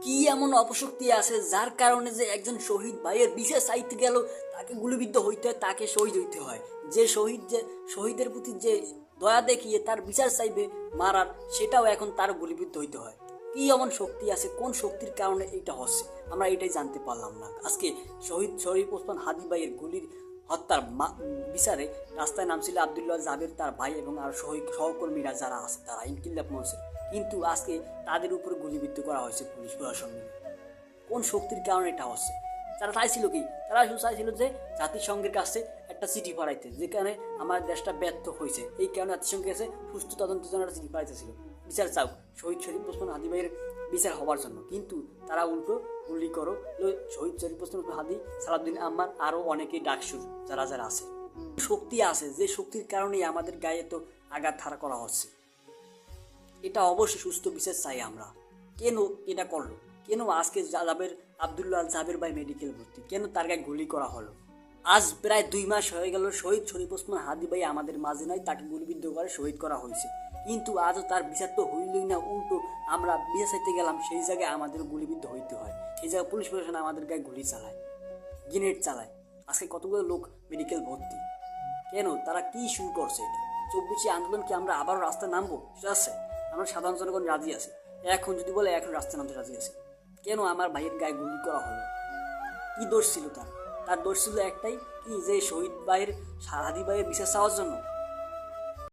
কি এমন অপশক্তি আছে যার কারণে যে একজন শহীদ ভাইয়ের বিশেষ চাইতে গেল তাকে গুলিবিদ্ধ হইতে হয়, তাকে শহীদ হইতে হয়। যে শহীদের প্রতি যে দয়া দেখিয়ে তার বিচার চাইবে মারার, সেটাও এখন তার গুলিবিদ্ধ হইতে হয়। কি এমন শক্তি আছে, কোন শক্তির কারণে এটা হচ্ছে আমরা এটাই জানতে পারলাম না। আজকে শহীদ শরীফ ওসমান হাদি ভাইয়ের গুলির হত্যার বিচারে রাস্তায় নামছিল আব্দুল্লাহ জাবের, তার ভাই এবং আর সহকর্মীরা যারা আছে তারা ইনকিলাব মঞ্চের, কিন্তু আজকে তাদের উপরে গুলিবিদ্ধ করা হয়েছে পুলিশ প্রশাসন মিলে। কোন শক্তির কারণে এটা হচ্ছে? তারা চাইছিল কি? তারা শুধু চাইছিল যে জাতিসংঘের কাছে একটা চিঠি পাঠাইতে, যেখানে আমার দেশটা ব্যর্থ হয়েছে, এই কারণে জাতিসংঘের কাছে সুস্থ তদন্তের জন্য একটা চিঠি পাঠাইতেছিল, বিচার চাও শহীদ শরীফ ওসমান হাদি ভাইয়ের বিচার হওয়ার জন্য। কিন্তু তারা উল্টো গুলি করো শহীদ শরীফ ওসমান হাদি, সালাউদ্দিন আম্মার, আরও অনেকেই ডাকসুর যারা যারা আছে। শক্তি আছে যে শক্তির কারণেই আমাদের গায়ে তো আঘাত ধারা করা হচ্ছে। এটা অবশ্যই সুস্থ বিচার চাই আমরা। কেন এটা করলো? কেন আজকে আব্দুল্লাহ জাবের ভাই মেডিকেল ভর্তি, কেন তার গায়ে গুলি করা হলো? আজ প্রায় 2 মাস হয়ে গেল শহীদ শরীফ ওসমান হাদি ভাই আমাদের মাঝে নাই, তাকে গুলিবিদ্ধ করে শহীদ করা হয়েছে, কিন্তু আজও তার বিচার তো হইলই না। উল্টো আমরা বিচার চাইতে গেলাম, সেই জায়গায় আমাদের গুলিবিদ্ধ হইতে হয়। সেই জায়গায় পুলিশ প্রশাসন আমাদের গায়ে গুলি চালায়, গ্রেনেড চালায়। আজকে কতগুলো লোক মেডিকেল ভর্তি। কেন? তারা কি শুরু করছে? এটা 24শে আন্দোলন কি আমরা আবারও রাস্তায় নামবো? সেটা আছে, আমরা সাধারণ জনগণ রাজি আছে। এখন যদি বলে এখন রাস্তায় নামতে রাজি আছে, কেন আমার ভাইয়ের গায়ে গুলি করা হলো? কি দোষ ছিল তার? তার দোষ ছিল একটাই, কি যে শহীদ ভাইয়ের হাদি ভাইয়ের বিচার চাওয়ার জন্য।